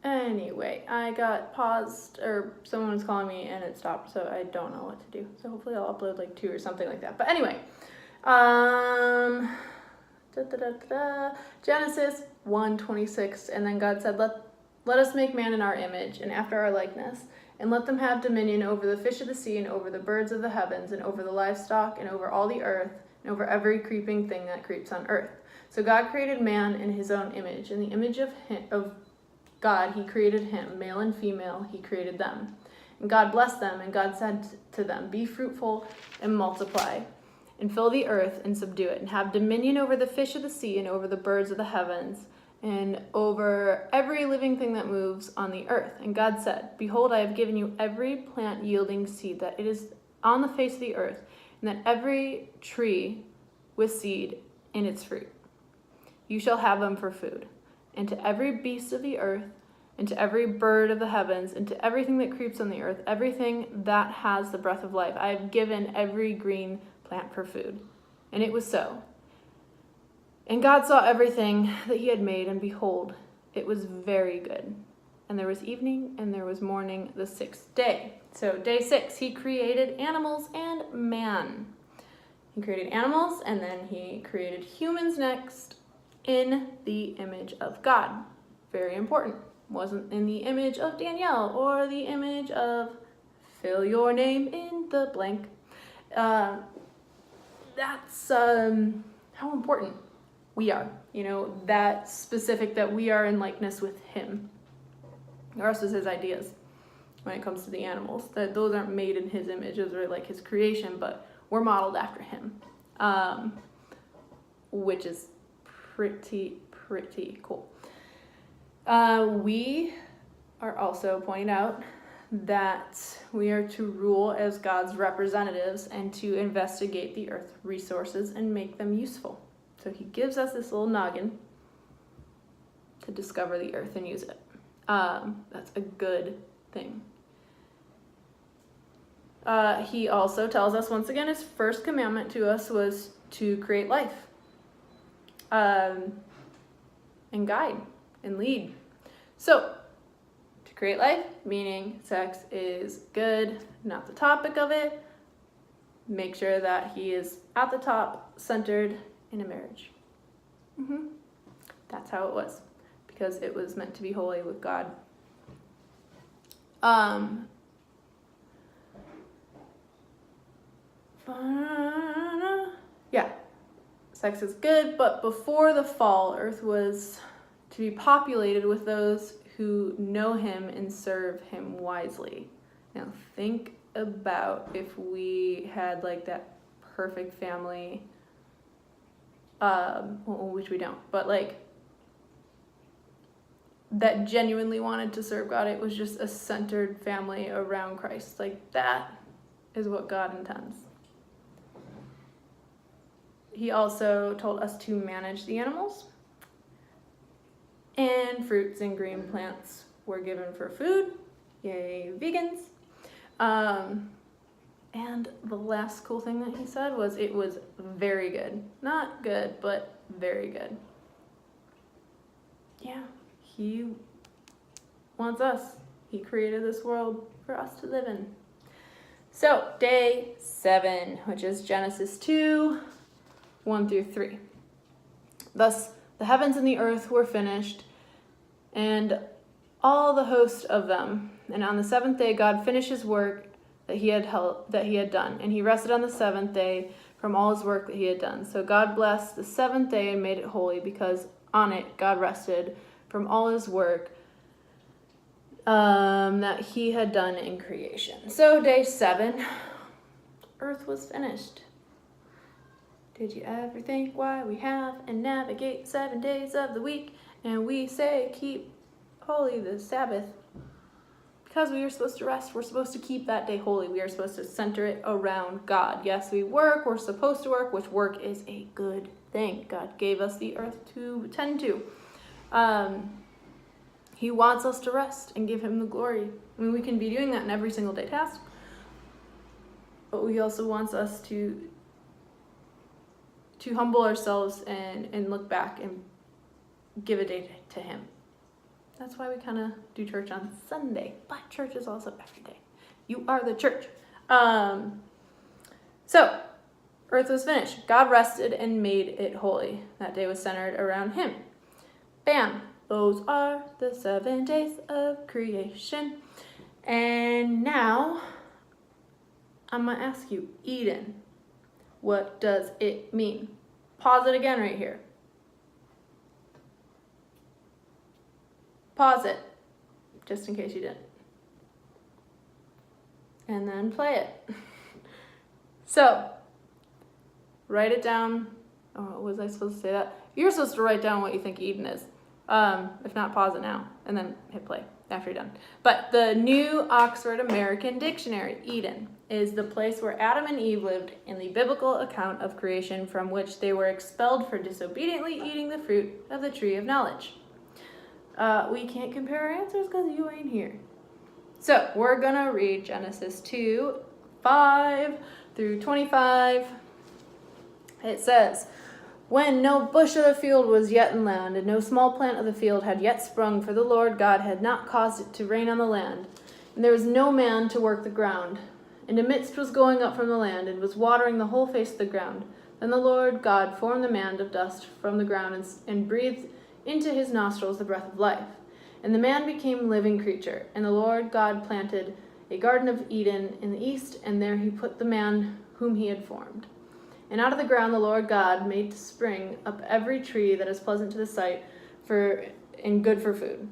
Anyway, I got paused, or someone was calling me and it stopped, so I don't know what to do. So hopefully I'll upload like 2 or something like that. But anyway, Genesis 1:26, and then God said, let us make man in our image and after our likeness, and let them have dominion over the fish of the sea and over the birds of the heavens and over the livestock and over all the earth and over every creeping thing that creeps on earth. So God created man in his own image. In the image of God, he created him, male and female, he created them. And God blessed them, and God said to them, be fruitful and multiply, and fill the earth and subdue it, and have dominion over the fish of the sea and over the birds of the heavens, and over every living thing that moves on the earth. And God said, behold, I have given you every plant yielding seed that it is on the face of the earth, and that every tree with seed in its fruit. You shall have them for food. And to every beast of the earth, and to every bird of the heavens, and to everything that creeps on the earth, everything that has the breath of life, I have given every green plant for food. And it was so. And God saw everything that he had made, and behold, it was very good. And there was evening, and there was morning, the 6th day. So day 6, he created animals and man. He created animals, and then he created humans next, in the image of God. Very important. Wasn't in the image of Danielle or the image of fill your name in the blank. That's how important we are. You know, that specific that we are in likeness with him. The rest is his ideas when it comes to the animals. That those aren't made in his image. Those are like his creation, but we're modeled after him. Which is pretty cool. We are also pointing out that we are to rule as God's representatives and to investigate the earth resources and make them useful. So he gives us this little noggin to discover the earth and use it. That's a good thing. He also tells us, once again, his first commandment to us was to create life. And guide and lead. So, to create life, meaning sex is good, not the topic of it. Make sure that he is at the top, centered in a marriage. That's how it was, because it was meant to be holy with God. Yeah. Sex is good, but before the fall, earth was to be populated with those who know him and serve him wisely. Now think about if we had like that perfect family, which we don't, but like that genuinely wanted to serve God. It was just a centered family around Christ. Like that is what God intends. He also told us to manage the animals, and fruits and green plants were given for food. Yay, vegans. And the last cool thing that he said was it was very good. Not good, but very good. Yeah, he wants us. He created this world for us to live in. So, day 7, which is Genesis 2, 1 through 3. Thus, the heavens and the earth were finished, and all the host of them. And on the 7th day, God finished his work that he had done, and he rested on the 7th day from all his work that he had done. So God blessed the 7th day and made it holy, because on it God rested from all his work that he had done in creation. So day 7, earth was finished. Did you ever think why we have and navigate 7 days of the week, and we say keep holy the Sabbath? Because we are supposed to rest. We're supposed to keep that day holy. We are supposed to center it around God. Yes, we work. We're supposed to work, which work is a good thing. God gave us the earth to tend to. He wants us to rest and give him the glory. I mean, we can be doing that in every single day task, but he also wants us to humble ourselves and look back and give a day to him. That's why we kind of do church on Sunday, but church is also every day. You are the church. So, earth was finished. God rested and made it holy. That day was centered around him. Bam! Those are the 7 days of creation. And now, I'm going to ask you, Eden, what does it mean? Pause it again right here. Pause it, just in case you didn't. And then play it. So, write it down. Oh, was I supposed to say that? You're supposed to write down what you think Eden is. If not, pause it now and then hit play after you're done. But the New Oxford American Dictionary, Eden, is the place where Adam and Eve lived in the biblical account of creation, from which they were expelled for disobediently eating the fruit of the tree of knowledge. We can't compare our answers because you ain't here. So we're gonna read Genesis 2:5 through 25. It says, "When no bush of the field was yet in land, and no small plant of the field had yet sprung, for the Lord God had not caused it to rain on the land, and there was no man to work the ground. And a mist was going up from the land, and was watering the whole face of the ground. Then the Lord God formed the man of dust from the ground, and breathed into his nostrils the breath of life. And the man became a living creature. And the Lord God planted a garden of Eden in the east, and there he put the man whom he had formed. And out of the ground the Lord God made to spring up every tree that is pleasant to the sight and good for food.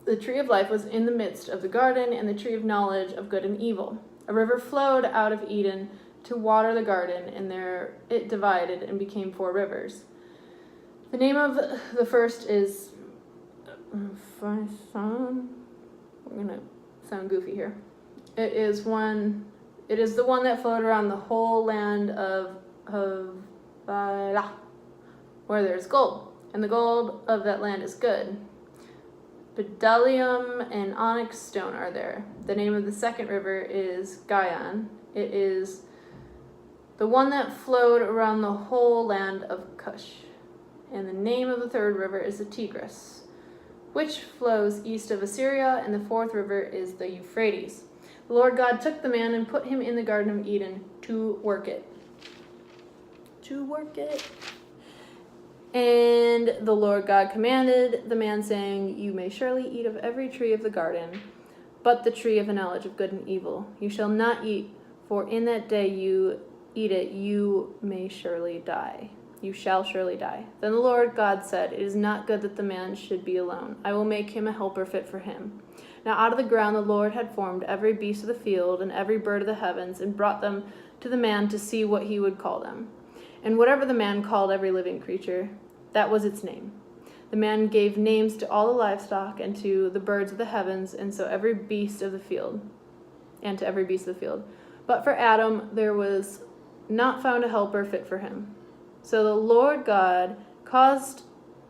The tree of life was in the midst of the garden, and the tree of knowledge of good and evil. A river flowed out of Eden to water the garden, and there it divided and became 4 rivers. The name of the first is Pison. We're gonna sound goofy here. It is the one that flowed around the whole land of Havilah, where there's gold, and the gold of that land is good. Bdellium and onyx stone are there. The name of the second river is Gihon. It is the one that flowed around the whole land of Cush. And the name of the third river is the Tigris, which flows east of Assyria, and the fourth river is the Euphrates. The Lord God took the man and put him in the Garden of Eden to work it. And the Lord God commanded the man, saying, "You may surely eat of every tree of the garden, but the tree of the knowledge of good and evil you shall not eat, for in that day you eat it, you shall surely die." Then the Lord God said, "It is not good that the man should be alone. I will make him a helper fit for him." Now out of the ground the Lord had formed every beast of the field and every bird of the heavens, and brought them to the man to see what he would call them. And whatever the man called every living creature, that was its name. The man gave names to all the livestock and to the birds of the heavens, and to every beast of the field. But for Adam there was not found a helper fit for him. So the Lord God caused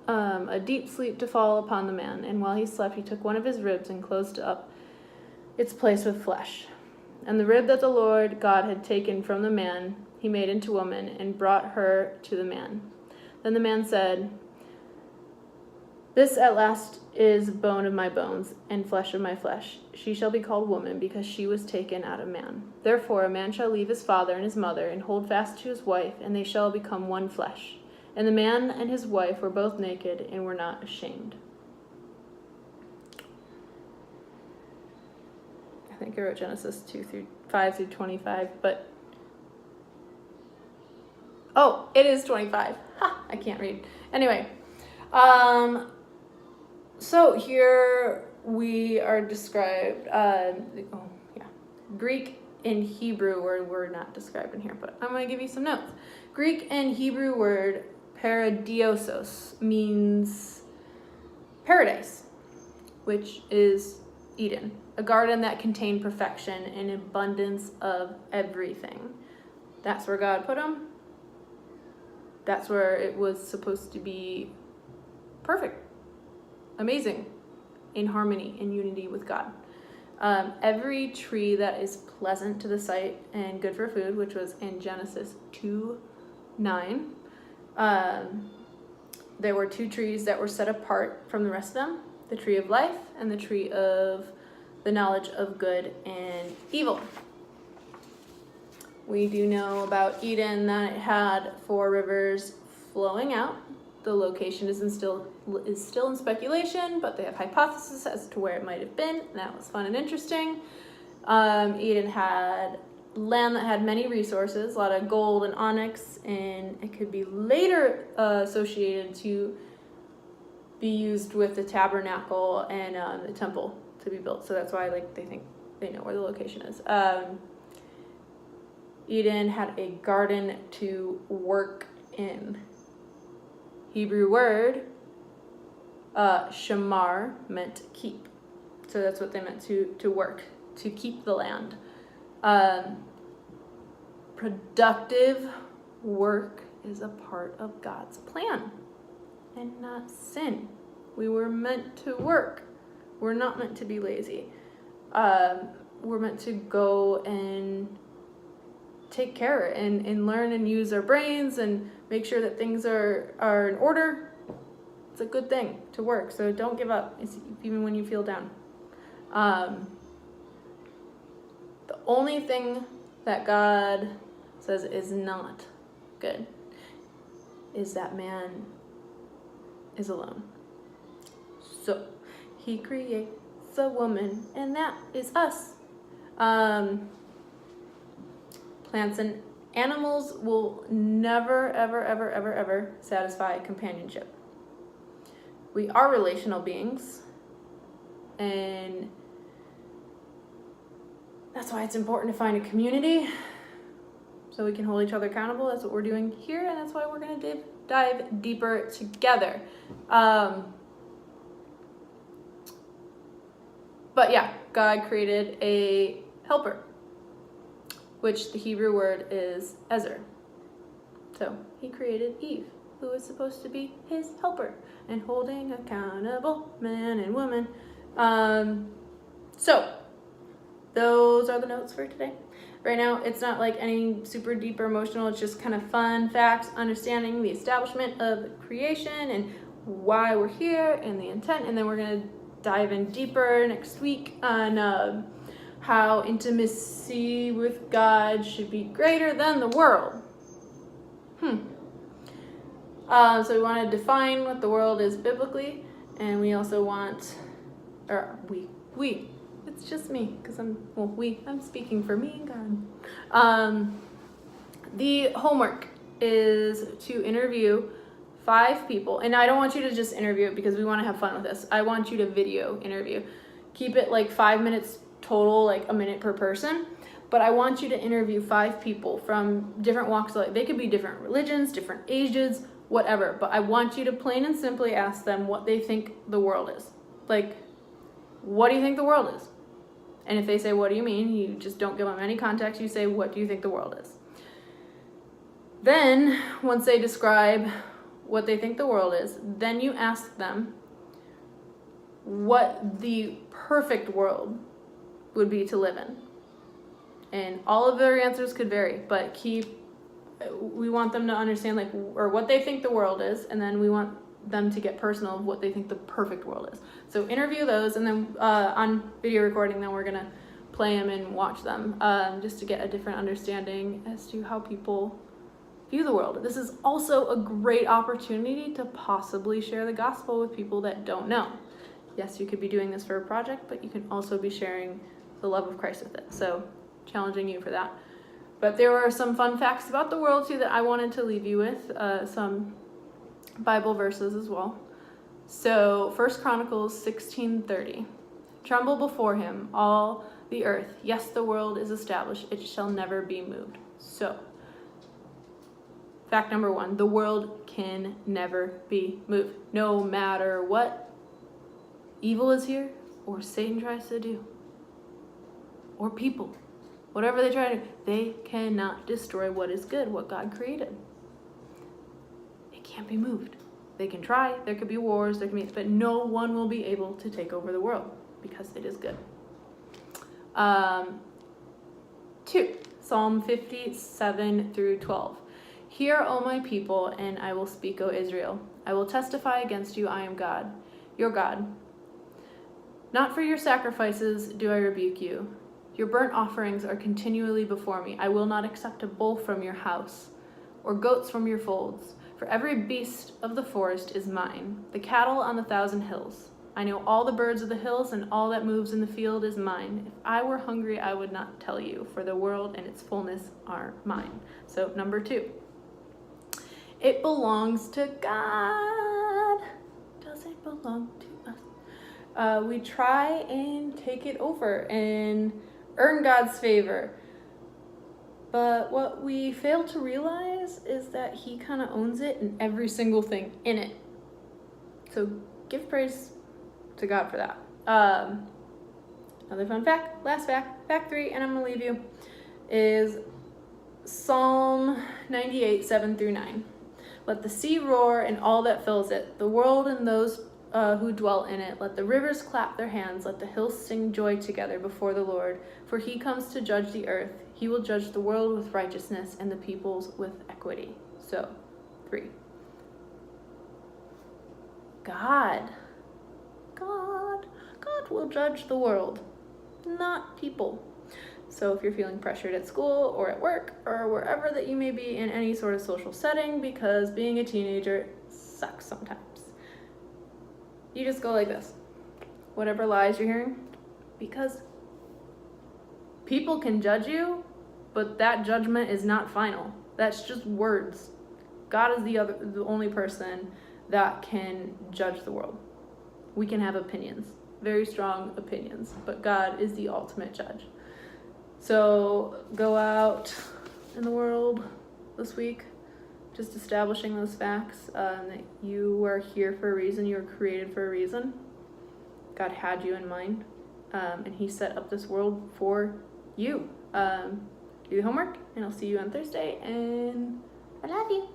a deep sleep to fall upon the man, and while he slept he took one of his ribs and closed up its place with flesh. And the rib that the Lord God had taken from the man he made into woman, and brought her to the man. Then the man said, "This at last is bone of my bones and flesh of my flesh. She shall be called woman, because she was taken out of man. Therefore a man shall leave his father and his mother, and hold fast to his wife, and they shall become one flesh. And the man and his wife were both naked, and were not ashamed." I think I wrote Genesis 5 through 25, but oh, it is 25. Ha! I can't read. Anyway, so here we are described, Greek and Hebrew word were not described in here, but I'm going to give you some notes. Greek and Hebrew word paradiosos means paradise, which is Eden, a garden that contained perfection and abundance of everything. That's where God put them. That's where it was supposed to be perfect, amazing, in harmony, in unity with God. Every tree that is pleasant to the sight and good for food, which was in Genesis 2:9. There were 2 trees that were set apart from the rest of them. the tree of life and the tree of the knowledge of good and evil. We do know about Eden that it had 4 rivers flowing out. The location is still in speculation, but they have hypotheses as to where it might have been. And that was fun and interesting. Eden had land that had many resources, a lot of gold and onyx, and it could be later associated to be used with the tabernacle and the temple to be built. So that's why they think they know where the location is. Eden had a garden to work in. Hebrew word shamar meant keep. So that's what they meant to work, to keep the land. Productive work is a part of God's plan and not sin. We were meant to work. We're not meant to be lazy. We're meant to go and take care and learn and use our brains and make sure that things are in order. It's a good thing to work, so don't give up, even when you feel down. The only thing that God says is not good is that man is alone. So he creates a woman, and that is us. Plants and animals will never, ever, ever, ever, ever satisfy companionship. We are relational beings, and that's why it's important to find a community so we can hold each other accountable. That's what we're doing here, and that's why we're going to dive deeper together. But yeah, God created a helper, which the Hebrew word is Ezer. So he created Eve, who is supposed to be his helper and holding accountable man and woman. So those are the notes for today. Right now, it's not like any super deep or emotional. It's just kind of fun facts, understanding the establishment of creation and why we're here and the intent. And then we're going to dive in deeper next week on how intimacy with God should be greater than the world. So we want to define what the world is biblically, and we also want, it's just me, because I'm speaking for me and God. The homework is to interview 5 people, and I don't want you to just interview it because we want to have fun with this. I want you to video interview. Keep it like 5 minutes total, like a minute per person. But I want you to interview 5 people from different walks of life. They could be different religions, different ages, whatever. But I want you to plain and simply ask them what they think the world is. Like, what do you think the world is? And if they say, what do you mean? You just don't give them any context. You say, what do you think the world is? Then, once they describe what they think the world is, then you ask them what the perfect world would be to live in. And all of their answers could vary, but we want them to understand or what they think the world is, and then we want them to get personal of what they think the perfect world is. So interview those, and then on video recording, then we're gonna play them and watch them, just to get a different understanding as to how people view the world. This is also a great opportunity to possibly share the gospel with people that don't know. Yes, you could be doing this for a project, but you can also be sharing the love of Christ with it. So challenging you for that. But there were some fun facts about the world too that I wanted to leave you with, some Bible verses as well. So 1 Chronicles 16:30. Tremble before him, all the earth. Yes, the world is established. It shall never be moved. So, fact number 1, the world can never be moved. No matter what evil is here, or Satan tries to do, or people, whatever they try to do, they cannot destroy what is good, what God created. It can't be moved. They can try, there could be wars, but no one will be able to take over the world because it is good. 2, Psalm 57-12. Hear, O my people, and I will speak, O Israel. I will testify against you, I am God, your God. Not for your sacrifices do I rebuke you. Your burnt offerings are continually before me. I will not accept a bull from your house, or goats from your folds. For every beast of the forest is mine, the cattle on 1,000 hills. I know all the birds of the hills, and all that moves in the field is mine. If I were hungry, I would not tell you, for the world and its fullness are mine. So, number 2. It belongs to God. Does it belong to us? We try and take it over and earn God's favor. But what we fail to realize is that he kind of owns it and every single thing in it. So give praise to God for that. Another fun fact, last fact 3, and I'm going to leave you, is Psalm 98, 7-9. Let the sea roar and all that fills it, the world and those who dwell in it. Let the rivers clap their hands. Let the hills sing joy together before the Lord. For he comes to judge the earth. He will judge the world with righteousness and the peoples with equity. So, 3. God will judge the world, not people. So if you're feeling pressured at school or at work or wherever that you may be in any sort of social setting, because being a teenager sucks sometimes, you just go like this. Whatever lies you're hearing, because people can judge you, but that judgment is not final. That's just words. God is the only person that can judge the world. We can have opinions, very strong opinions, but God is the ultimate judge. So go out in the world this week, just establishing those facts, that you are here for a reason, you were created for a reason. God had you in mind, and he set up this world for you. Do the homework, and I'll see you on Thursday, and I love you.